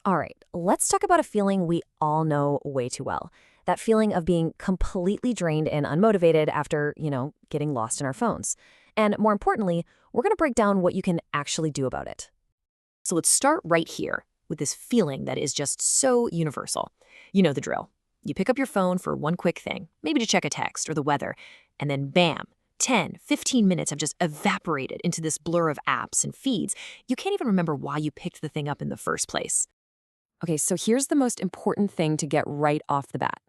All right, let's talk about a feeling we all know way too well. That feeling of being completely drained and unmotivated after, getting lost in our phones. And more importantly, we're going to break down what you can actually do about it. So let's start right here with this feeling that is just so universal. You know the drill. You pick up your phone for one quick thing, maybe to check a text or the weather, and then bam, 10, 15 minutes have just evaporated into this blur of apps and feeds. You can't even remember why you picked the thing up in the first place. Okay, so here's the most important thing to get right off the bat.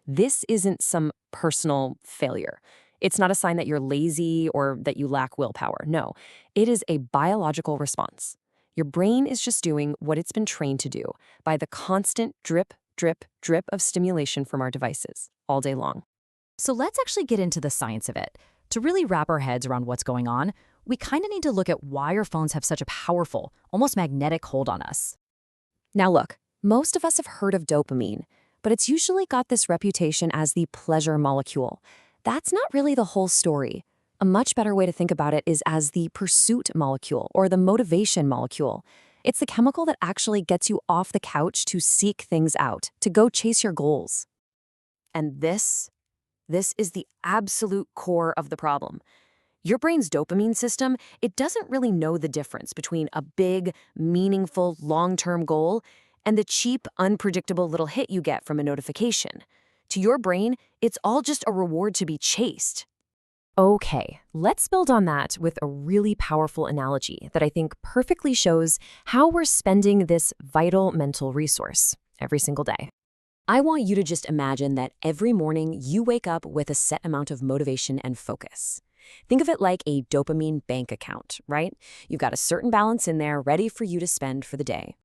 This isn't some personal failure. It's not a sign that you're lazy or that you lack willpower. No, it is a biological response. Your brain is just doing what it's been trained to do by the constant drip, drip, drip of stimulation from our devices all day long. So let's actually get into the science of it. To really wrap our heads around what's going on, we kind of need to look at why our phones have such a powerful, almost magnetic hold on us. Now look, most of us have heard of dopamine, but it's usually got this reputation as the pleasure molecule. That's not really the whole story. A much better way to think about it is as the pursuit molecule or the motivation molecule. It's the chemical that actually gets you off the couch to seek things out, to go chase your goals. And this is the absolute core of the problem. Your brain's dopamine system, it doesn't really know the difference between a big, meaningful, long-term goal and the cheap, unpredictable little hit you get from a notification. To your brain, it's all just a reward to be chased. Okay, let's build on that with a really powerful analogy that I think perfectly shows how we're spending this vital mental resource every single day. I want you to just imagine that every morning you wake up with a set amount of motivation and focus. Think of it like a dopamine bank account, right? You've got a certain balance in there ready for you to spend for the day.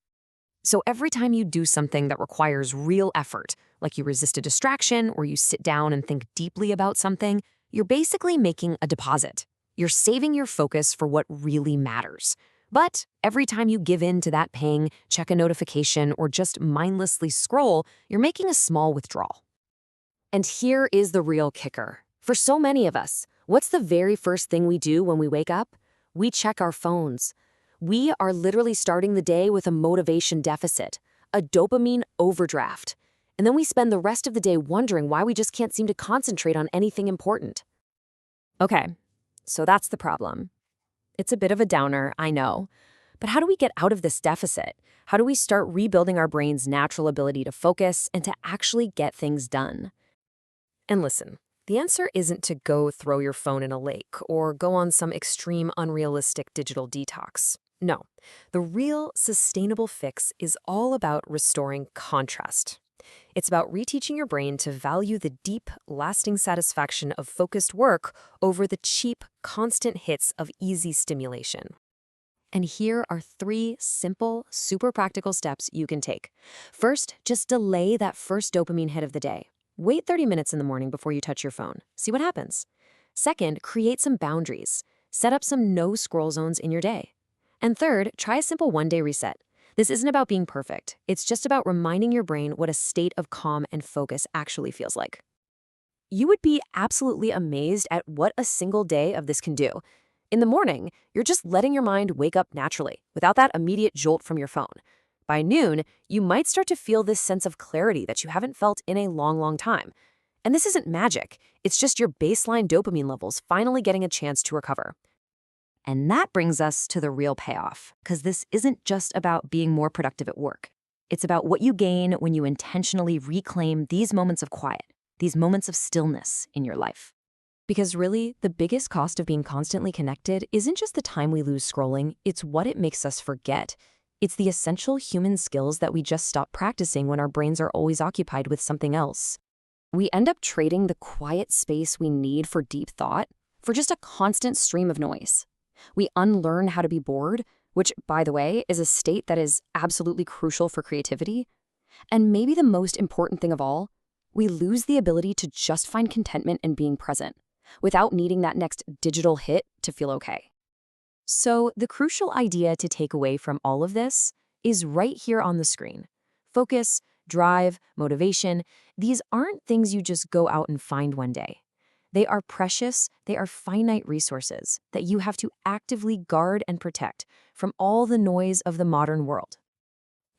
So every time you do something that requires real effort, like you resist a distraction or you sit down and think deeply about something, you're basically making a deposit. You're saving your focus for what really matters. But every time you give in to that ping, check a notification, or just mindlessly scroll, you're making a small withdrawal. And here is the real kicker. For so many of us, what's the very first thing we do when we wake up? We check our phones. We are literally starting the day with a motivation deficit, a dopamine overdraft. And then we spend the rest of the day wondering why we just can't seem to concentrate on anything important. Okay, so that's the problem. It's a bit of a downer, I know. But how do we get out of this deficit? How do we start rebuilding our brain's natural ability to focus and to actually get things done? And listen, the answer isn't to go throw your phone in a lake or go on some extreme, unrealistic digital detox. No, the real sustainable fix is all about restoring contrast. It's about reteaching your brain to value the deep, lasting satisfaction of focused work over the cheap, constant hits of easy stimulation. And here are 3 simple, super practical steps you can take. First, just delay that first dopamine hit of the day. Wait 30 minutes in the morning before you touch your phone. See what happens. Second, create some boundaries. Set up some no-scroll zones in your day. And third, try a simple one-day reset. This isn't about being perfect. It's just about reminding your brain what a state of calm and focus actually feels like. You would be absolutely amazed at what a single day of this can do. In the morning, you're just letting your mind wake up naturally, without that immediate jolt from your phone. By noon, you might start to feel this sense of clarity that you haven't felt in a long, long time. And this isn't magic. It's just your baseline dopamine levels finally getting a chance to recover. And that brings us to the real payoff, because this isn't just about being more productive at work. It's about what you gain when you intentionally reclaim these moments of quiet, these moments of stillness in your life. Because really, the biggest cost of being constantly connected isn't just the time we lose scrolling, it's what it makes us forget. It's the essential human skills that we just stop practicing when our brains are always occupied with something else. We end up trading the quiet space we need for deep thought for just a constant stream of noise. We unlearn how to be bored, which, by the way, is a state that is absolutely crucial for creativity. And maybe the most important thing of all, we lose the ability to just find contentment in being present, without needing that next digital hit to feel okay. So the crucial idea to take away from all of this is right here on the screen. Focus, drive, motivation, these aren't things you just go out and find one day. They are precious, they are finite resources that you have to actively guard and protect from all the noise of the modern world.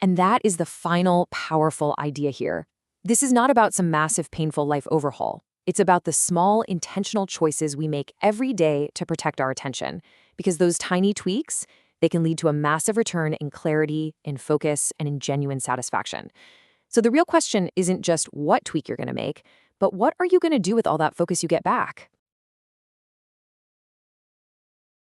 And that is the final powerful idea here. This is not about some massive, painful life overhaul. It's about the small, intentional choices we make every day to protect our attention. Because those tiny tweaks, they can lead to a massive return in clarity, in focus, and in genuine satisfaction. So the real question isn't just what tweak you're going to make, but what are you going to do with all that focus you get back?